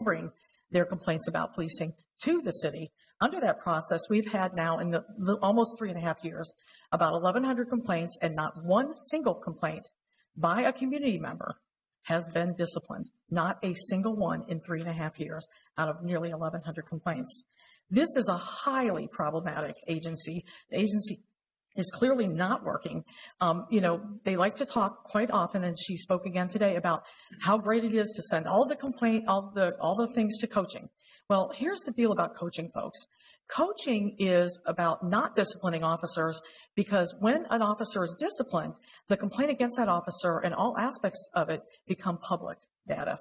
bring their complaints about policing to the city. Under that process, we've had now in the almost 3.5 years, about 1,100 complaints, and not one single complaint by a community member has been disciplined. Not a single one in 3.5 years out of nearly 1,100 complaints. This is a highly problematic agency. The agency is clearly not working. They like to talk quite often, and she spoke again today about how great it is to send all the things to coaching. Well, here's the deal about coaching, folks. Coaching is about not disciplining officers, because when an officer is disciplined, the complaint against that officer and all aspects of it become public data.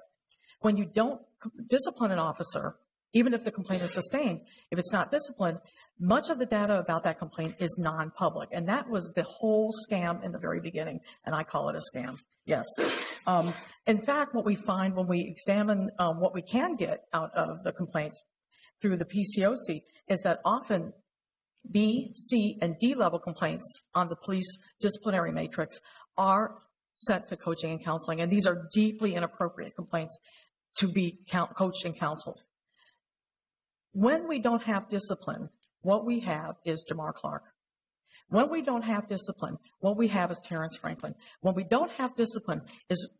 When you don't discipline an officer, even if the complaint is sustained, if it's not disciplined, much of the data about that complaint is non-public. And that was the whole scam in the very beginning, and I call it a scam. Yes. In fact, what we find when we examine what we can get out of the complaints through the PCOC is that often B, C, and D level complaints on the police disciplinary matrix are sent to coaching and counseling, and these are deeply inappropriate complaints to be coached and counseled. When we don't have discipline, what we have is Jamar Clark. When we don't have discipline, what we have is Terrence Franklin. When we don't have discipline,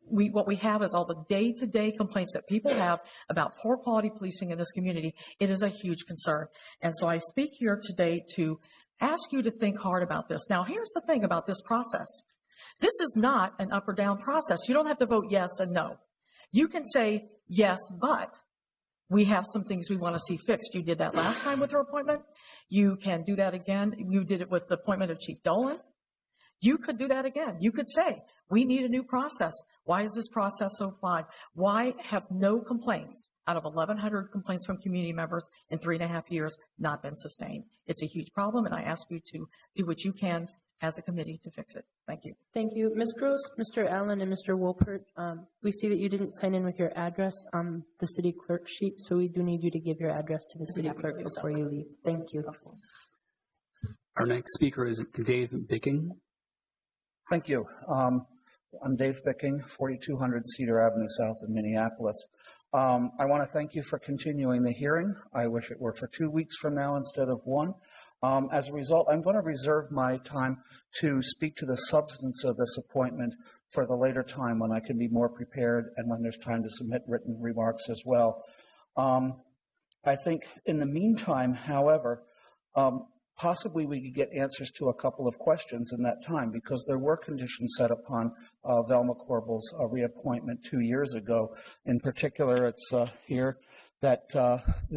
what we have is all the day-to-day complaints that people have about poor quality policing in this community. It is a huge concern. And so I speak here today to ask you to think hard about this. Now, here's the thing about this process. This is not an up or down process. You don't have to vote yes and no. You can say yes, but we have some things we want to see fixed. You did that last time with her appointment. You can do that again. You did it with the appointment of Chief Dolan. You could do that again. You could say, we need a new process. Why is this process so flawed? Why have no complaints out of 1,100 complaints from community members in 3.5 years not been sustained? It's a huge problem, and I ask you to do what you can as a committee to fix it. Thank you. Thank you. Ms. Gross, Mr. Allen, and Mr. Wolpert, we see that you didn't sign in with your address on the city clerk sheet, so we do need you to give your address to the city clerk before you leave. Thank you. Our next speaker is Dave Bicking. Thank you. I'm Dave Bicking, 4200 Cedar Avenue South in Minneapolis. I want to thank you for continuing the hearing. I wish it were for 2 weeks from now instead of 1. As a result, I'm going to reserve my time to speak to the substance of this appointment for the later time when I can be more prepared and when there's time to submit written remarks as well. I think in the meantime, however, possibly we could get answers to a couple of questions in that time, because there were conditions set upon Velma Corbell's reappointment 2 years ago. In particular, it's here that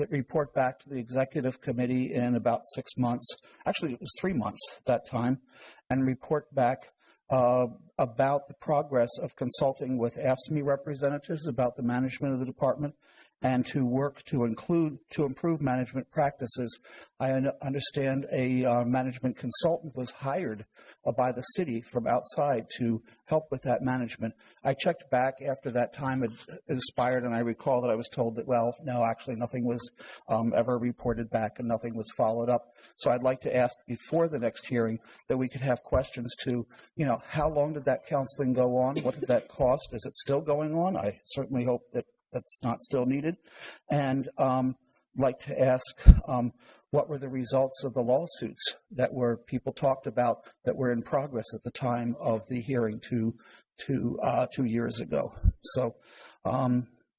report back to the executive committee in about 6 months. Actually, it was 3 months that time, and report back about the progress of consulting with AFSCME representatives about the management of the department, and to work to improve management practices. I understand a management consultant was hired by the city from outside to help with that management. I checked back after that time had expired, and I recall that I was told that, well, no, actually nothing was ever reported back and nothing was followed up. So I'd like to ask before the next hearing that we could have questions to, how long did that counseling go on? What did that cost? Is it still going on? I certainly hope that that's not still needed. And like to ask what were the results of the lawsuits that people talked about that were in progress at the time of the hearing 2 years ago. So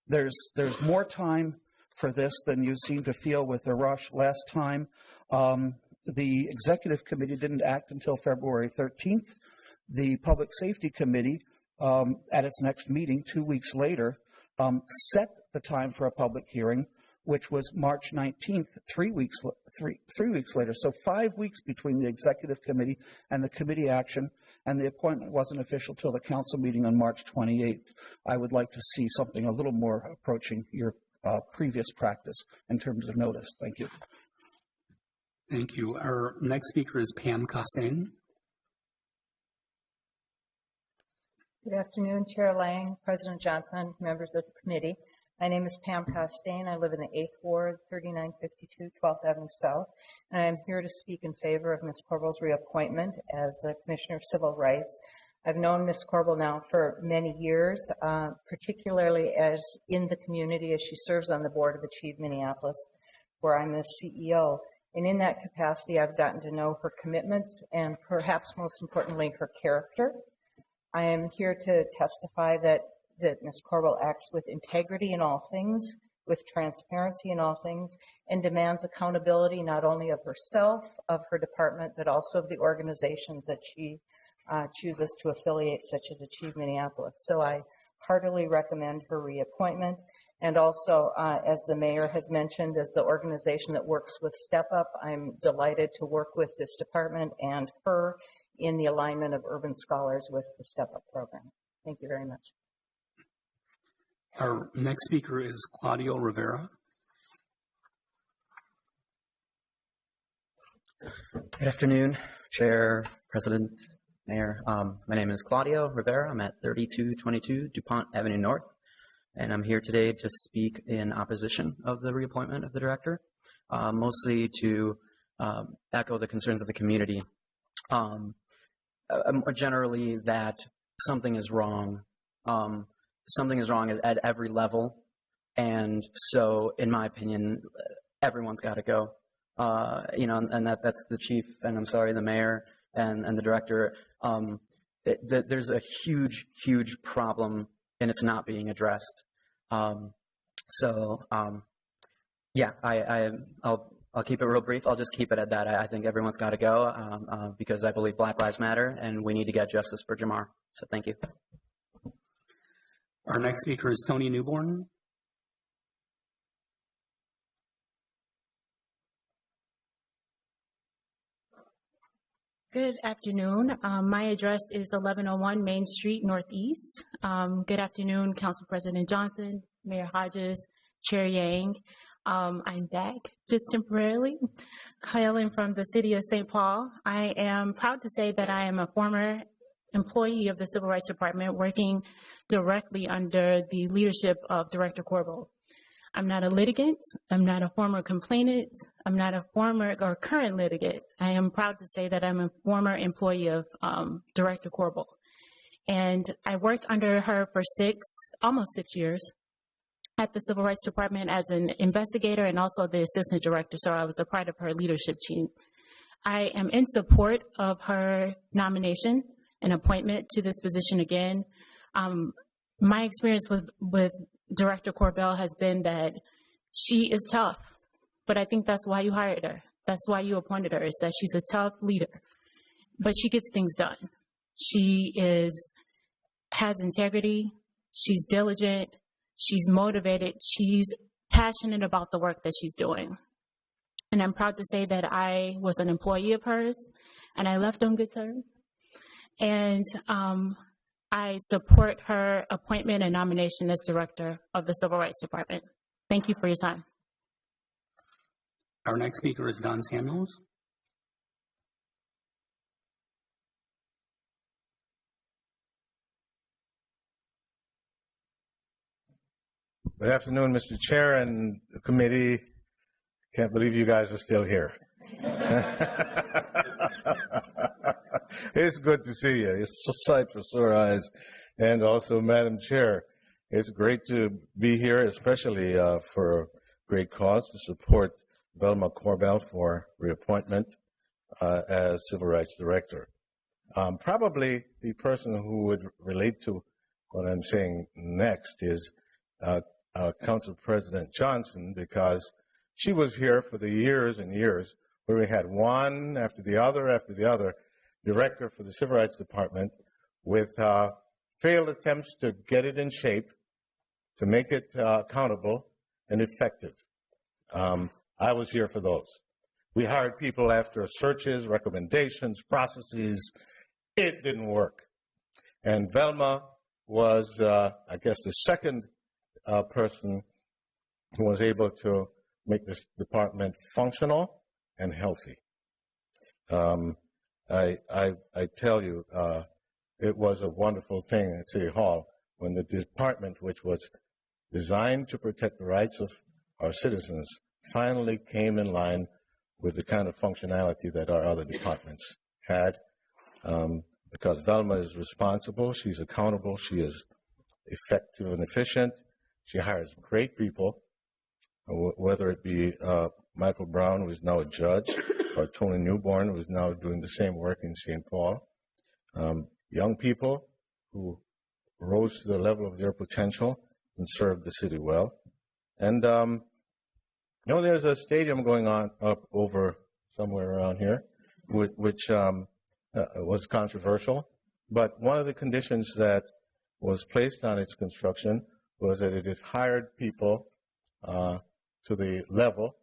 there's more time for this than you seem to feel with the rush. Last time, the executive committee didn't act until February 13th. The Public Safety Committee, at its next meeting 2 weeks later, set the time for a public hearing, which was March 19th, 3 weeks later. So 5 weeks between the executive committee and the committee action, and the appointment wasn't official till the council meeting on March 28th. I would like to see something a little more approaching your previous practice in terms of notice. Thank you. Thank you. Our next speaker is Pam Castine. Good afternoon, Chair Lang, President Johnson, members of the committee. My name is Pam Castine. I live in the 8th Ward, 3952 12th Avenue South, and I'm here to speak in favor of Ms. Corbell's reappointment as the Commissioner of Civil Rights. I've known Ms. Corbel now for many years, particularly as in the community as she serves on the board of Achieve Minneapolis, where I'm the CEO. And in that capacity, I've gotten to know her commitments and perhaps most importantly, her character. I am here to testify that Ms. Corbel acts with integrity in all things, with transparency in all things, and demands accountability not only of herself, of her department, but also of the organizations that she chooses to affiliate, such as Achieve Minneapolis. So I heartily recommend her reappointment. And also, as the mayor has mentioned, as the organization that works with Step Up, I'm delighted to work with this department and her in the alignment of urban scholars with the Step Up program. Thank you very much. Our next speaker is Claudia Rivera. Good afternoon, Chair, President, Mayor. My name is Claudia Rivera. I'm at 3222 DuPont Avenue North, and I'm here today to speak in opposition of the reappointment of the director, mostly to echo the concerns of the community. Generally, that something is wrong. Something is wrong at every level, and so, in my opinion, everyone's got to go. And that's the chief, and I'm sorry, the mayor and the director. There's a huge problem, and it's not being addressed. I'll keep it real brief. I'll just keep it at that. I think everyone's got to go because I believe Black Lives Matter, and we need to get justice for Jamar. So thank you. Our next speaker is Tony Newborn. Good afternoon. My address is 1101 Main Street Northeast. Good afternoon, Council President Johnson, Mayor Hodges, Chair Yang. I'm back just temporarily, hailing from the city of St. Paul. I am proud to say that I am a former employee of the Civil Rights Department working directly under the leadership of Director Corbel. I'm not a litigant. I'm not a former complainant. I'm not a former or current litigant. I am proud to say that I'm a former employee of Director Corbel. And I worked under her for almost six years at the Civil Rights Department as an investigator and also the assistant director. So I was a part of her leadership team. I am in support of her nomination and appointment to this position again. My experience with Director Corbel has been that she is tough, but I think that's why you hired her. That's why you appointed her, is that she's a tough leader, but she gets things done. She has integrity. She's diligent. She's motivated. She's passionate about the work that she's doing. And I'm proud to say that I was an employee of hers and I left on good terms. And I support her appointment and nomination as director of the Civil Rights Department. Thank you for your time. Our next speaker is Don Samuels. Good afternoon, Mr. Chair and the committee. Can't believe you guys are still here. It's good to see you. It's a sight for sore eyes. And also, Madam Chair, it's great to be here, especially for a great cause to support Velma Corbel for reappointment as Civil Rights Director. Probably the person who would relate to what I'm saying next is Council President Johnson, because she was here for the years and years where we had one after the other director for the Civil Rights Department with failed attempts to get it in shape, to make it accountable and effective. I was here for those. We hired people after searches, recommendations, processes. It didn't work. And Velma was, I guess, the second person who was able to make this department functional and healthy. I tell you, it was a wonderful thing at City Hall when the department, which was designed to protect the rights of our citizens, finally came in line with the kind of functionality that our other departments had. because Velma is responsible, she's accountable, she is effective and efficient. She hires great people, whether it be Michael Brown, who is now a judge, or Tony Newborn, who is now doing the same work in St. Paul. Young people who rose to the level of their potential and served the city well. And, there's a stadium going on up over somewhere around here, which was controversial. But one of the conditions that was placed on its construction was that it had hired people to the level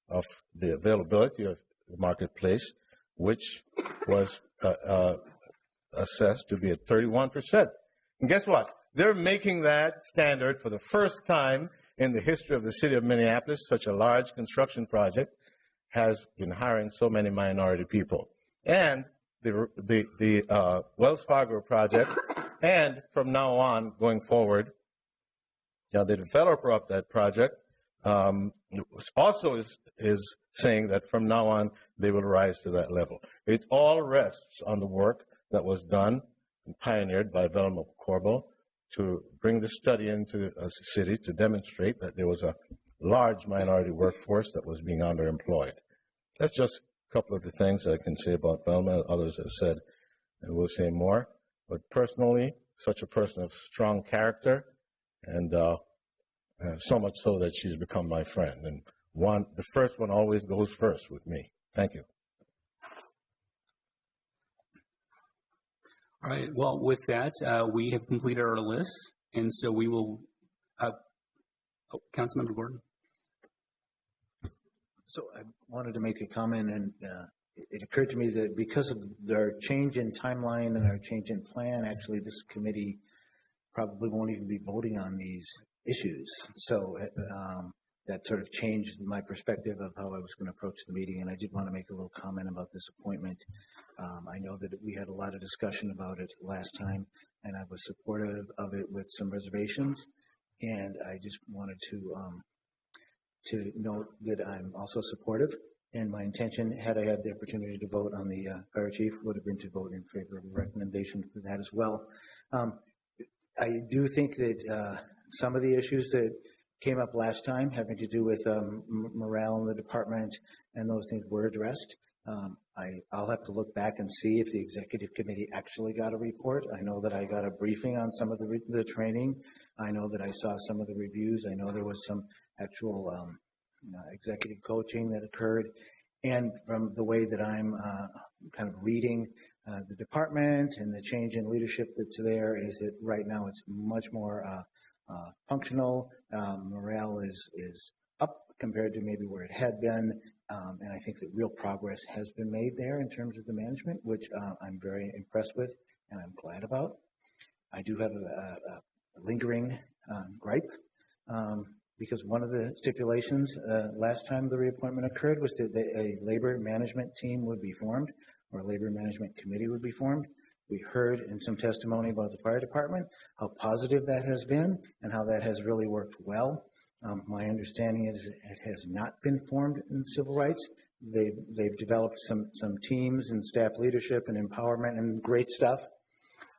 of the availability of the marketplace, which was assessed to be at 31%. And guess what? They're making that standard for the first time in the history of the city of Minneapolis. Such a large construction project has been hiring so many minority people. And the Wells Fargo project, and from now on going forward, the developer of that project also is saying that from now on they will rise to that level. It all rests on the work that was done and pioneered by Velma Corbel to bring the study into a city to demonstrate that there was a large minority workforce that was being underemployed. That's just a couple of the things I can say about Velma. Others have said, and we'll say more. But personally, such a person of strong character, and so much so that she's become my friend. And the first one always goes first with me. Thank you. All right. Well, with that, we have completed our list, and so we will. Councilmember Gordon. So I wanted to make a comment, and it occurred to me that because of their change in timeline and our change in plan, actually this committee probably won't even be voting on these issues. So that sort of changed my perspective of how I was going to approach the meeting, and I did want to make a little comment about this appointment. I know that we had a lot of discussion about it last time, and I was supportive of it with some reservations, and I just wanted to note that I'm also supportive, and my intention, had I had the opportunity to vote on the fire chief, would have been to vote in favor of a recommendation for that as well. I do think that some of the issues that came up last time having to do with morale in the department and those things were addressed. I'll have to look back and see if the executive committee actually got a report. I know that I got a briefing on some of the training. I know that I saw some of the reviews. I know there was some actual executive coaching that occurred. And from the way that I'm kind of reading the department and the change in leadership that's there, is that right now it's much more functional. Morale is up compared to maybe where it had been. And I think that real progress has been made there in terms of the management, which I'm very impressed with and I'm glad about. I do have a lingering gripe because one of the stipulations last time the reappointment occurred was that a labor management team would be formed, or a labor management committee would be formed. We heard in some testimony about the fire department how positive that has been and how that has really worked well. My understanding is it has not been formed in civil rights. They've developed some teams and staff leadership and empowerment and great stuff.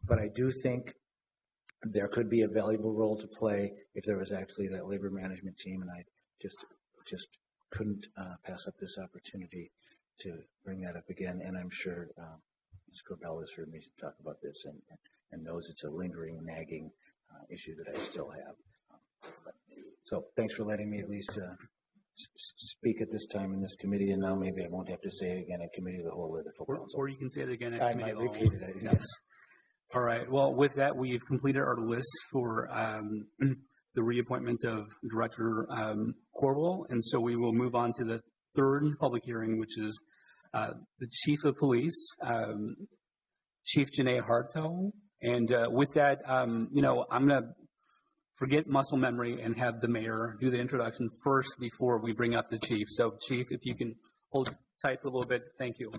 But I do think there could be a valuable role to play if there was actually that labor management team, and I just couldn't pass up this opportunity to bring that up again. And I'm sure Ms. Corbell has heard me talk about this and knows it's a lingering, nagging issue that I still have. So thanks for letting me at least speak at this time in this committee, and now maybe I won't have to say it again at committee of the whole or the full council. Or you can say it again at I committee might of the repeat whole. it. Yes. All right. Well, with that, we've completed our list for the reappointment of Director Corbel, and so we will move on to the third public hearing, which is the Chief of Police, Chief Janae Hartel. And with that, I'm going to forget muscle memory and have the mayor do the introduction first before we bring up the chief. So, Chief, if you can hold tight for a little bit. Thank you.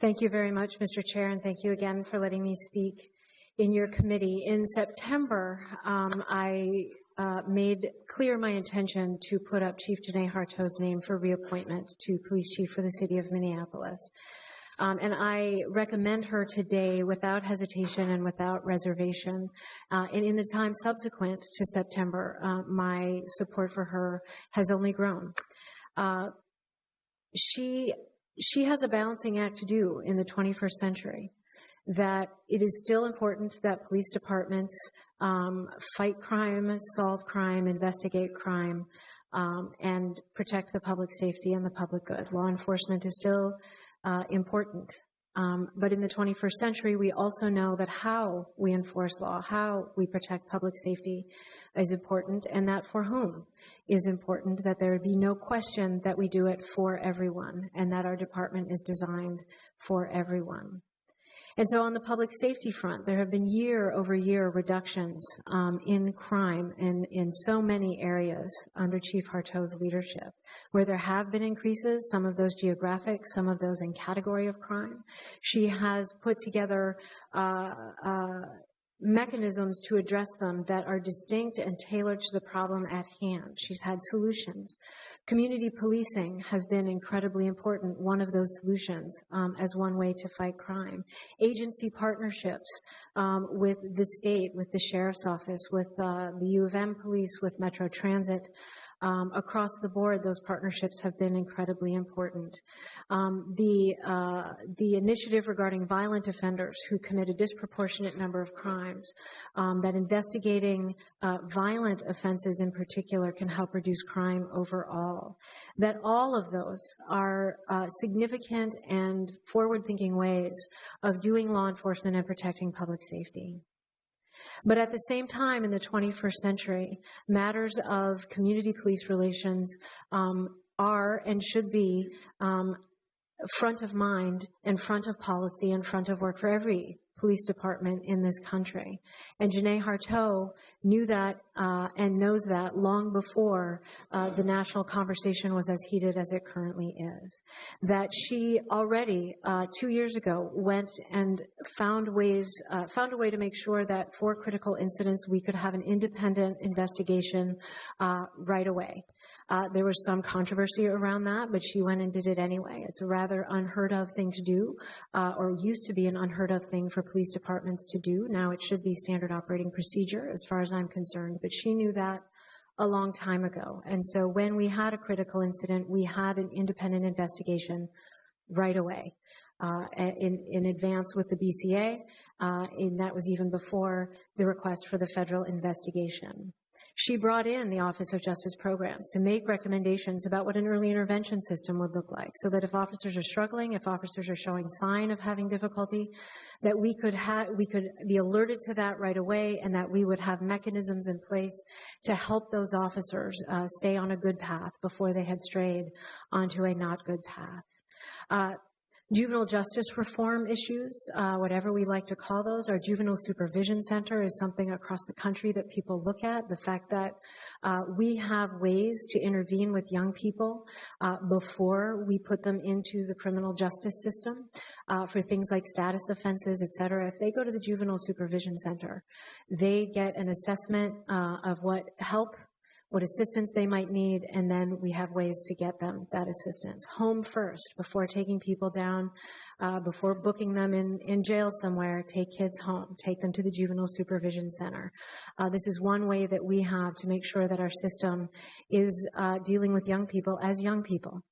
Thank you very much, Mr. Chair, and thank you again for letting me speak in your committee. In September, I made clear my intention to put up Chief Janae Hartel's name for reappointment to police chief for the city of Minneapolis. And I recommend her today without hesitation and without reservation. And in the time subsequent to September, my support for her has only grown. She has a balancing act to do in the 21st century, that it is still important that police departments fight crime, solve crime, investigate crime, and protect the public safety and the public good. Law enforcement is still important. But in the 21st century, we also know that how we enforce law, how we protect public safety is important, and that for whom is important, that there be no question that we do it for everyone, and that our department is designed for everyone. And so on the public safety front, there have been year-over-year reductions in crime in so many areas under Chief Harteau's leadership. Where there have been increases, some of those geographic, some of those in category of crime, she has put together mechanisms to address them that are distinct and tailored to the problem at hand. She's had solutions. Community policing has been incredibly important, one of those solutions, as one way to fight crime. Agency partnerships with the state, with the sheriff's office, with the U of M police, with Metro Transit. Across the board, those partnerships have been incredibly important. The initiative regarding violent offenders who commit a disproportionate number of crimes, that investigating violent offenses in particular can help reduce crime overall. That all of those are significant and forward-thinking ways of doing law enforcement and protecting public safety. But at the same time, in the 21st century, matters of community police relations are and should be front of mind and front of policy and front of work for every police department in this country. And Janae Harteau knew that and knows that long before the national conversation was as heated as it currently is. That she already 2 years ago went and found a way to make sure that for critical incidents we could have an independent investigation right away. There was some controversy around that, but she went and did it anyway. It's a rather unheard of thing to do, or used to be an unheard of thing for police departments to do. Now it should be standard operating procedure as far as I'm concerned, but she knew that a long time ago. And so when we had a critical incident, we had an independent investigation right away in advance with the BCA, and that was even before the request for the federal investigation. She brought in the Office of Justice Programs to make recommendations about what an early intervention system would look like, so that if officers are struggling, if officers are showing sign of having difficulty, that we could be alerted to that right away, and that we would have mechanisms in place to help those officers stay on a good path before they had strayed onto a not good path. Juvenile justice reform issues, whatever we like to call those. Our Juvenile Supervision Center is something across the country that people look at. The fact that we have ways to intervene with young people before we put them into the criminal justice system for things like status offenses, et cetera. If they go to the Juvenile Supervision Center, they get an assessment of what help, what assistance they might need, and then we have ways to get them that assistance. Home first, before taking people down, before booking them in jail somewhere, take kids home, take them to the Juvenile Supervision Center. This is one way that we have to make sure that our system is dealing with young people as young people,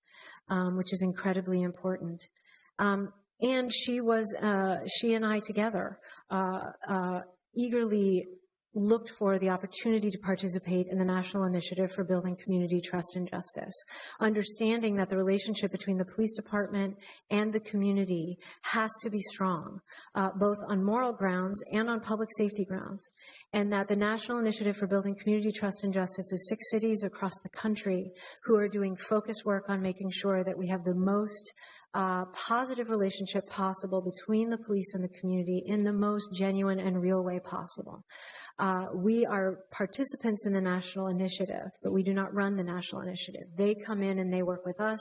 which is incredibly important. And she and I together eagerly looked for the opportunity to participate in the National Initiative for Building Community Trust and Justice, understanding that the relationship between the police department and the community has to be strong, both on moral grounds and on public safety grounds, and that the National Initiative for Building Community Trust and Justice is 6 cities across the country who are doing focused work on making sure that we have the most positive relationship possible between the police and the community in the most genuine and real way possible. We are participants in the national initiative, but we do not run the national initiative. They come in and they work with us.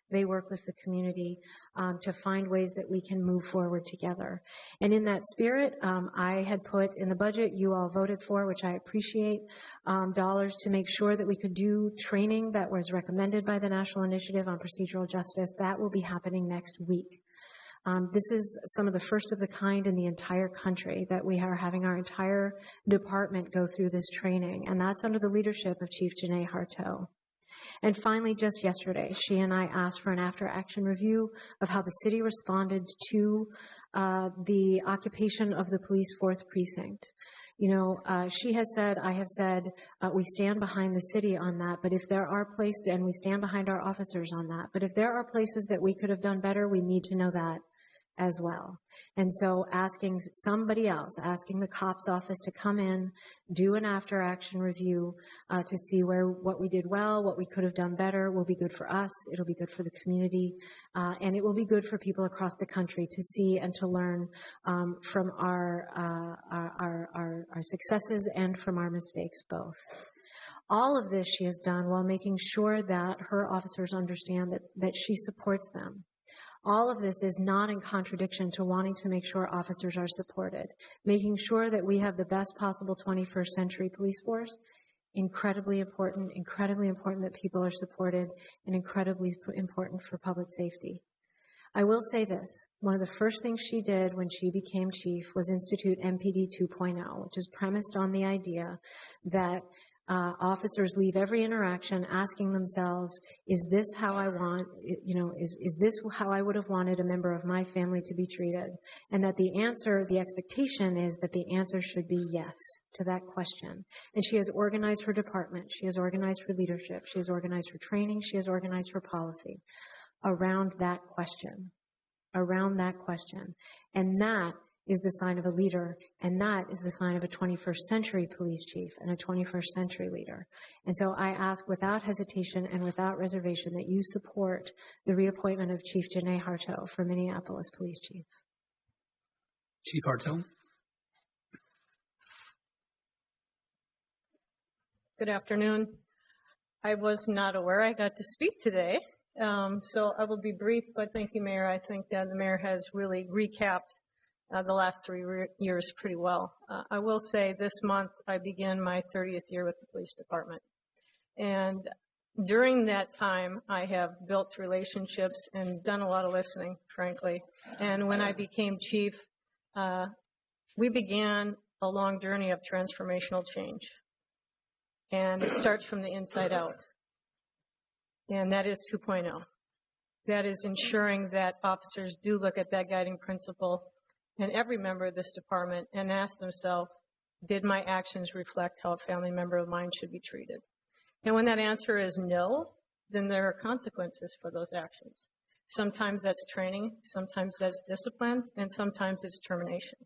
They work with the community to find ways that we can move forward together. And in that spirit, I had put in the budget, you all voted for, which I appreciate, dollars to make sure that we could do training that was recommended by the National Initiative on Procedural Justice. That will be happening next week. This is some of the first of the kind in the entire country that we are having our entire department go through this training, and that's under the leadership of Chief Janae Harteau. And finally, just yesterday, she and I asked for an after-action review of how the city responded to the occupation of the police fourth precinct. She has said, I have said, we stand behind the city on that, but if there are places, and we stand behind our officers on that, but if there are places that we could have done better, we need to know that as well. And so asking somebody else, asking the COPS office to come in, do an after-action review to see what we did well, what we could have done better will be good for us, it'll be good for the community, and it will be good for people across the country to see and to learn from our successes and from our mistakes both. All of this she has done while making sure that her officers understand that she supports them. All of this is not in contradiction to wanting to make sure officers are supported. Making sure that we have the best possible 21st century police force, incredibly important that people are supported, and incredibly important for public safety. I will say this, one of the first things she did when she became chief was institute MPD 2.0, which is premised on the idea that officers leave every interaction asking themselves, is this how I want, is this how I would have wanted a member of my family to be treated? And that the expectation is that the answer should be yes to that question. And she has organized her department, she has organized her leadership, she has organized her training, she has organized her policy around that question. And that is the sign of a leader, and that is the sign of a 21st century police chief and a 21st century leader. And so I ask without hesitation and without reservation that you support the reappointment of Chief Janae Harteau for Minneapolis Police Chief. Chief Harteau. Good afternoon. I was not aware I got to speak today, so I will be brief, but thank you, Mayor. I think that the Mayor has really recapped the last 3 years pretty well. I will say this month I began my 30th year with the police department. And during that time, I have built relationships and done a lot of listening, frankly. And when I became chief, we began a long journey of transformational change. And it starts from the inside out. And that is 2.0. That is ensuring that officers do look at that guiding principle and every member of this department and ask themselves, did my actions reflect how a family member of mine should be treated? And when that answer is no, then there are consequences for those actions. Sometimes that's training, sometimes that's discipline, and sometimes it's termination.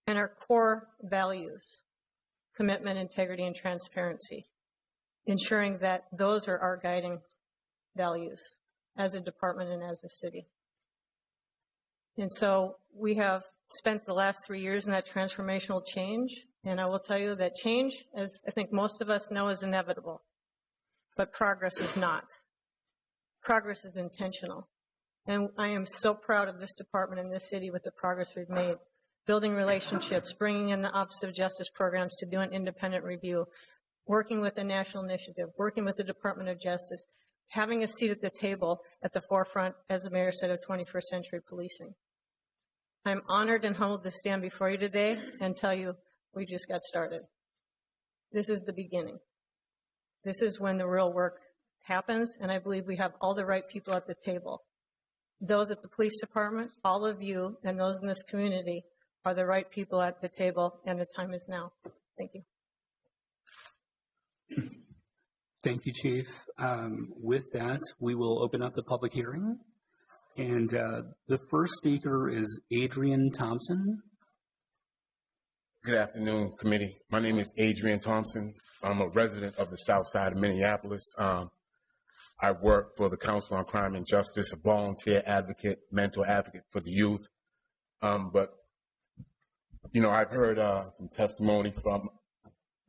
And our core values, commitment, integrity, and transparency, ensuring that those are our guiding values as a department and as a city. And so we have spent the last 3 years in that transformational change, and I will tell you that change, as I think most of us know, is inevitable, but progress is not. Progress is intentional. And I am so proud of this department and this city with the progress we've made, building relationships, bringing in the Office of Justice programs to do an independent review, working with the national initiative, working with the Department of Justice, having a seat at the table at the forefront, as the Mayor said, of 21st century policing. I'm honored and humbled to stand before you today and tell you we just got started. This is the beginning. This is when the real work happens, and I believe we have all the right people at the table. Those at the police department, all of you, and those in this community are the right people at the table, and the time is now. Thank you. Thank you, Chief. With that, we will open up the public hearing. And the first speaker is Adrian Thompson. Good afternoon, committee. My name is Adrian Thompson. I'm a resident of the south side of Minneapolis. I work for the Council on Crime and Justice, a volunteer advocate, mental advocate for the youth. But, you know, I've heard some testimony from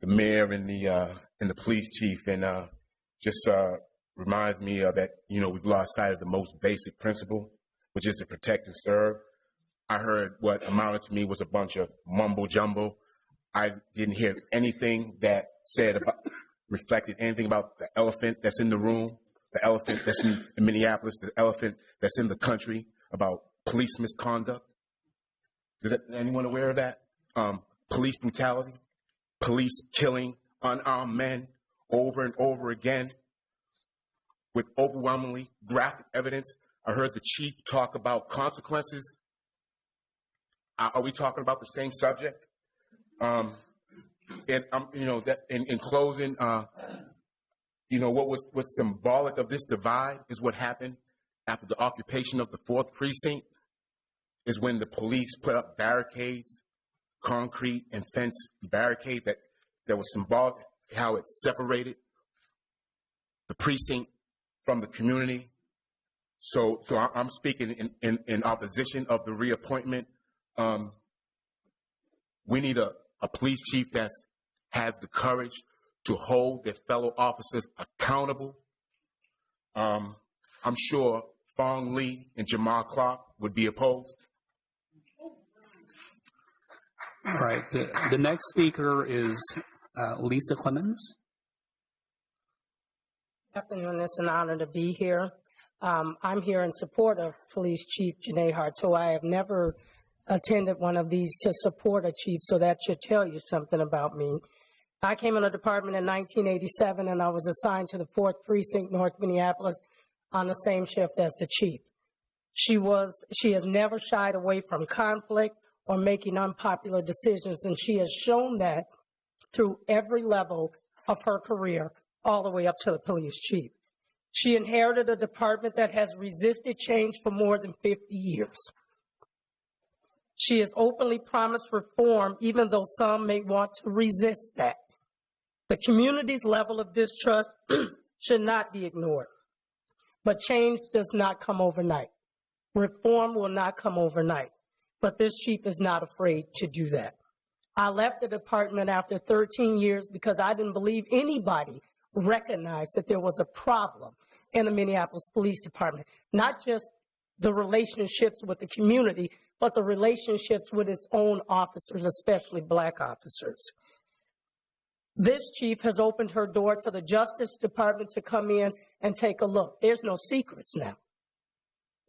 the mayor and the police chief, and just reminds me that, you know, we've lost sight of the most basic principle, which is to protect and serve. I heard what amounted to me was a bunch of mumbo jumbo. I didn't hear anything that reflected anything about the elephant that's in the room, the elephant that's in Minneapolis, the elephant that's in the country about police misconduct. Is anyone aware of that? Police brutality, police killing unarmed men over and over again with overwhelmingly graphic evidence. I heard the chief talk about consequences. Are we talking about the same subject? And that in closing, what's symbolic of this divide is what happened after the occupation of the 4th precinct, is when the police put up barricades, concrete and fence barricade that was symbolic, how it separated the precinct from the community. So I'm speaking in opposition of the reappointment. We need a police chief that has the courage to hold their fellow officers accountable. I'm sure Fong Lee and Jamal Clark would be opposed. All right. The next speaker is Lisa Clements. Good afternoon. It's an honor to be here. I'm here in support of Police Chief Janae Hart, so I have never attended one of these to support a chief, so that should tell you something about me. I came in the department in 1987, and I was assigned to the 4th Precinct, North Minneapolis, on the same shift as the chief. She has never shied away from conflict or making unpopular decisions, and she has shown that through every level of her career, all the way up to the police chief. She inherited a department that has resisted change for more than 50 years. She has openly promised reform, even though some may want to resist that. The community's level of distrust should not be ignored. But change does not come overnight. Reform will not come overnight. But this chief is not afraid to do that. I left the department after 13 years because I didn't believe anybody recognized that there was a problem in the Minneapolis Police Department. Not just the relationships with the community, but the relationships with its own officers, especially black officers. This chief has opened her door to the Justice Department to come in and take a look. There's no secrets now.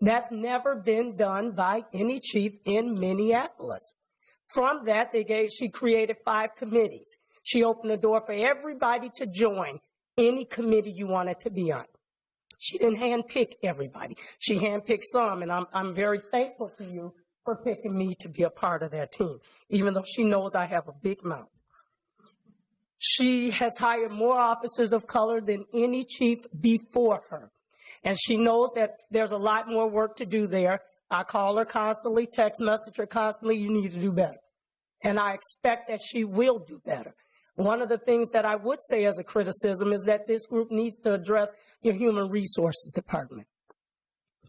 That's never been done by any chief in Minneapolis. From that, she created 5 committees. She opened the door for everybody to join any committee you wanted to be on. She didn't handpick everybody. She handpicked some, and I'm very thankful to you for picking me to be a part of that team, even though she knows I have a big mouth. She has hired more officers of color than any chief before her. And she knows that there's a lot more work to do there. I call her constantly, text message her constantly, you need to do better. And I expect that she will do better. One of the things that I would say as a criticism is that this group needs to address your human resources department,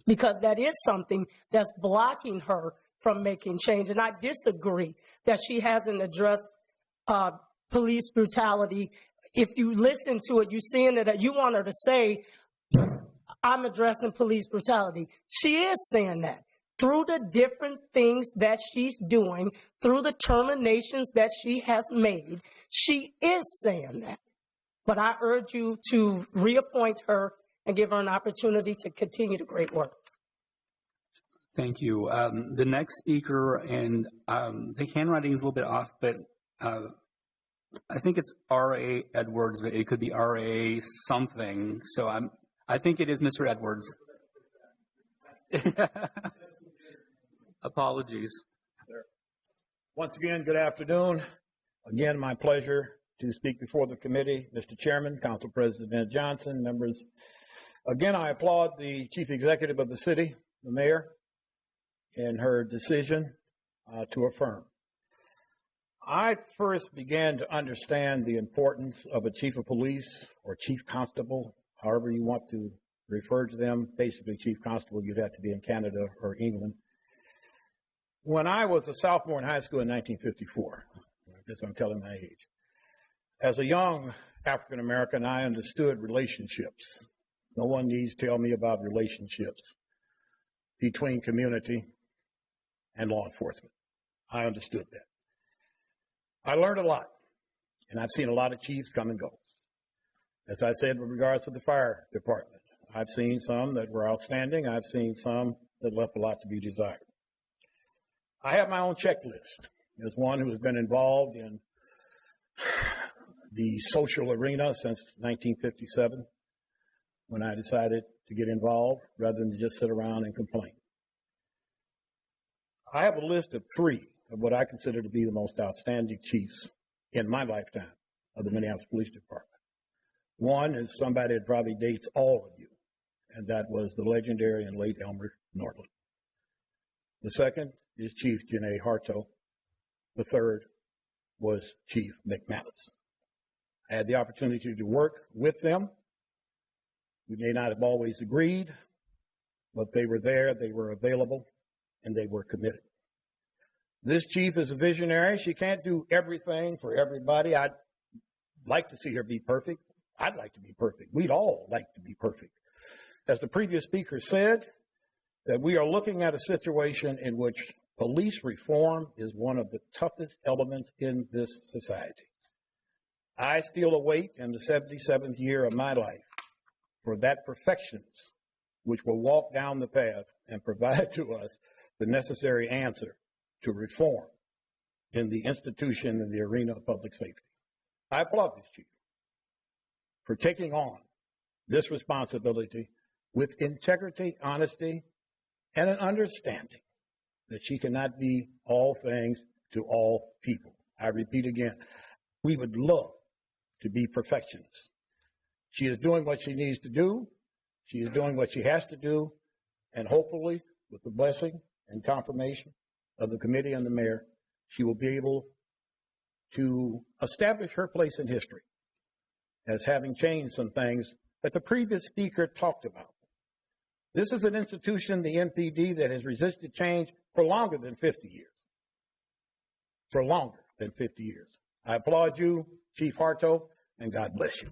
because that is something that's blocking her from making change. And I disagree that she hasn't addressed police brutality. If you listen to it, you're seeing that you want her to say, I'm addressing police brutality. She is saying that through the different things that she's doing, through the terminations that she has made. She is saying that. But I urge you to reappoint her and give her an opportunity to continue the great work. Thank you. The next speaker, and the handwriting is a little bit off, but I think it's R.A. Edwards, but it could be R.A. something. So I think it is Mr. Edwards. Apologies. Once again, good afternoon. Again, my pleasure to speak before the committee. Mr. Chairman, Council President Johnson, members. Again, I applaud the Chief Executive of the city, the Mayor, in her decision to affirm. I first began to understand the importance of a chief of police or chief constable, however you want to refer to them. Basically, chief constable, you'd have to be in Canada or England. When I was a sophomore in high school in 1954, I guess I'm telling my age, as a young African American, I understood relationships. No one needs to tell me about relationships between community and law enforcement. I understood that. I learned a lot, and I've seen a lot of chiefs come and go. As I said with regards to the fire department, I've seen some that were outstanding. I've seen some that left a lot to be desired. I have my own checklist. As one who has been involved in the social arena since 1957, when I decided to get involved rather than just sit around and complain. I have a list of 3 of what I consider to be the most outstanding chiefs in my lifetime of the Minneapolis Police Department. One is somebody that probably dates all of you, and that was the legendary and late Elmer Nordland. The second is Chief Janae Harto. The third was Chief McManus. I had the opportunity to work with them. We may not have always agreed, but they were there, they were available, and they were committed. This chief is a visionary. She can't do everything for everybody. I'd like to see her be perfect. I'd like to be perfect. We'd all like to be perfect. As the previous speaker said, that we are looking at a situation in which police reform is one of the toughest elements in this society. I still await in the 77th year of my life for that perfectionist which will walk down the path and provide to us the necessary answer to reform in the institution and the arena of public safety. I applaud this chief for taking on this responsibility with integrity, honesty, and an understanding that she cannot be all things to all people. I repeat again, we would love to be perfectionists. She is doing what she needs to do. She is doing what she has to do. And hopefully, with the blessing and confirmation of the committee and the mayor, she will be able to establish her place in history as having changed some things that the previous speaker talked about. This is an institution, the NPD, that has resisted change for longer than 50 years. For longer than 50 years. I applaud you, Chief Harto, and God bless you.